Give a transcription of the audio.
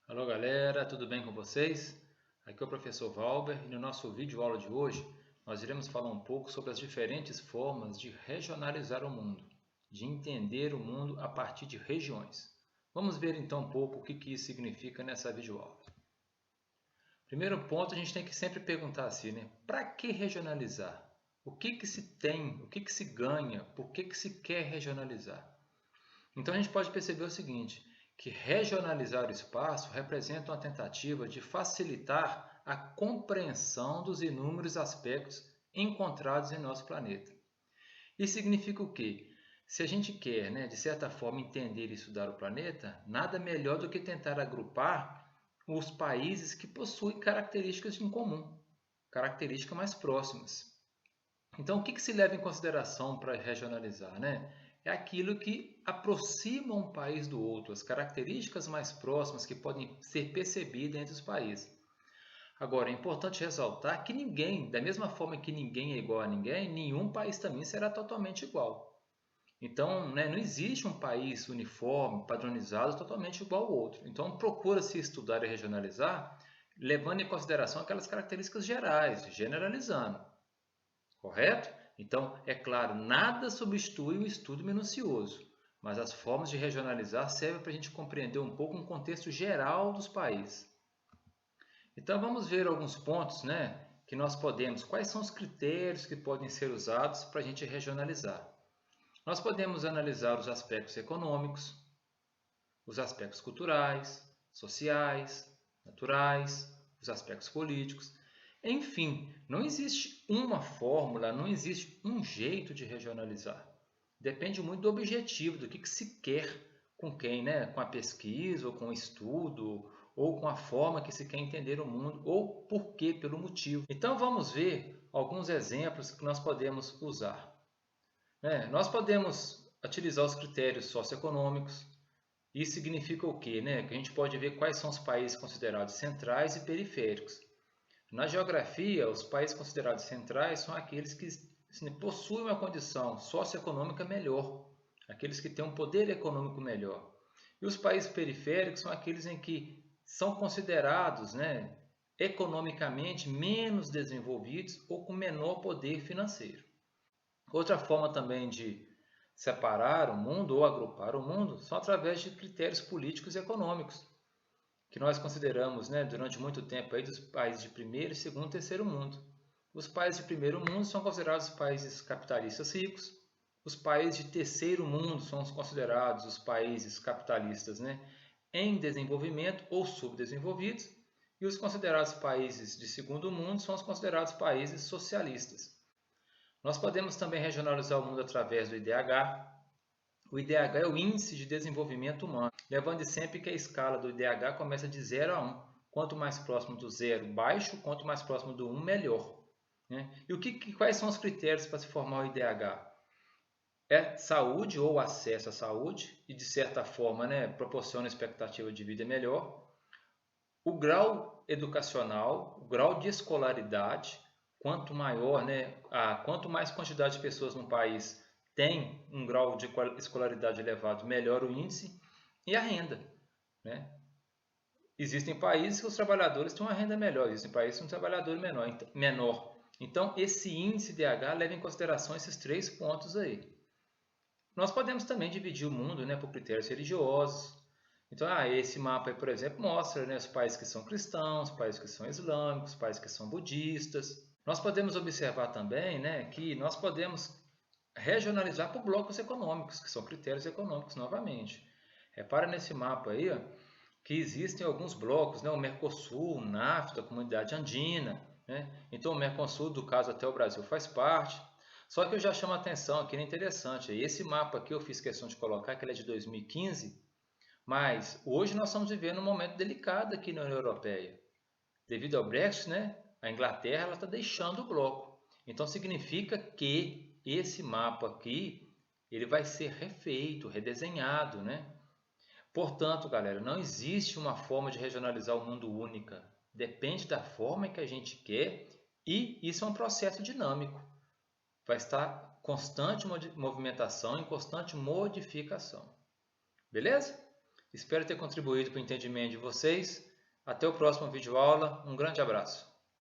Alô galera, tudo bem com vocês? Aqui é o professor Valber e no nosso vídeo aula de hoje nós iremos falar um pouco sobre as diferentes formas de regionalizar o mundo, de entender o mundo a partir de regiões. Vamos ver então um pouco o que isso significa nessa videoaula. Primeiro ponto, a gente tem que sempre perguntar assim, né? Para que regionalizar? O que se tem, o que se ganha, por que se quer regionalizar? Então a gente pode perceber o seguinte, que regionalizar o espaço representa uma tentativa de facilitar a compreensão dos inúmeros aspectos encontrados em nosso planeta. Isso significa o quê? Se a gente quer, de certa forma, entender e estudar o planeta, nada melhor do que tentar agrupar os países que possuem características em comum, características mais próximas. Então, o que se leva em consideração para regionalizar, É aquilo que aproxima um país do outro, as características mais próximas que podem ser percebidas entre os países. Agora, é importante ressaltar que ninguém, da mesma forma que ninguém é igual a ninguém, nenhum país também será totalmente igual. Então, não existe um país uniforme, padronizado, totalmente igual ao outro. Então, procura-se estudar e regionalizar, levando em consideração aquelas características gerais, generalizando. Correto? Então, é claro, nada substitui o estudo minucioso, mas as formas de regionalizar servem para a gente compreender um pouco um contexto geral dos países. Então, vamos ver alguns pontos, que nós podemos, quais são os critérios que podem ser usados para a gente regionalizar. Nós podemos analisar os aspectos econômicos, os aspectos culturais, sociais, naturais, os aspectos políticos. Enfim, não existe uma fórmula, não existe um jeito de regionalizar. Depende muito do objetivo, do que se quer com quem, com a pesquisa, ou com o estudo, ou com a forma que se quer entender o mundo, ou por quê, pelo motivo. Então vamos ver alguns exemplos que nós podemos usar. Nós podemos utilizar os critérios socioeconômicos. Isso significa o quê? Que a gente pode ver quais são os países considerados centrais e periféricos. Na geografia, os países considerados centrais são aqueles que possuem uma condição socioeconômica melhor, aqueles que têm um poder econômico melhor. E os países periféricos são aqueles em que são considerados economicamente menos desenvolvidos ou com menor poder financeiro. Outra forma também de separar o mundo ou agrupar o mundo são através de critérios políticos e econômicos, que nós consideramos durante muito tempo aí dos países de primeiro, segundo e terceiro mundo. Os países de primeiro mundo são considerados países capitalistas ricos, os países de terceiro mundo são considerados os países capitalistas em desenvolvimento ou subdesenvolvidos, e os considerados países de segundo mundo são os considerados países socialistas. Nós podemos também regionalizar o mundo através do IDH. O IDH é o Índice de Desenvolvimento Humano, levando sempre que a escala do IDH começa de 0 a 1. Quanto mais próximo do 0, baixo, quanto mais próximo do 1, melhor. E quais são os critérios para se formar o IDH? É saúde ou acesso à saúde, e de certa forma proporciona expectativa de vida melhor. O grau educacional, o grau de escolaridade, quanto maior, quanto mais quantidade de pessoas no país tem um grau de escolaridade elevado, melhor o índice. E a renda. Existem países que os trabalhadores têm uma renda melhor, existem países que têm um trabalhador menor. Então, esse índice DH leva em consideração esses 3 pontos aí. Nós podemos também dividir o mundo por critérios religiosos. Então, esse mapa aí, por exemplo, mostra os países que são cristãos, países que são islâmicos, países que são budistas. Nós podemos observar também que nós podemos regionalizar por blocos econômicos, que são critérios econômicos novamente. Repara nesse mapa aí que existem alguns blocos, o Mercosul, o NAFTA, a Comunidade Andina. Então, o Mercosul, do caso até o Brasil, faz parte. Só que eu já chamo a atenção aqui, é interessante. Esse mapa aqui eu fiz questão de colocar, que ele é de 2015, mas hoje nós estamos vivendo um momento delicado aqui na União Europeia. Devido ao Brexit, a Inglaterra está deixando o bloco. Então significa que esse mapa aqui ele vai ser refeito, redesenhado. Portanto, galera, não existe uma forma de regionalizar o mundo única. Depende da forma que a gente quer e isso é um processo dinâmico. Vai estar constante movimentação e constante modificação. Beleza? Espero ter contribuído para o entendimento de vocês. Até o próximo vídeo aula. Um grande abraço.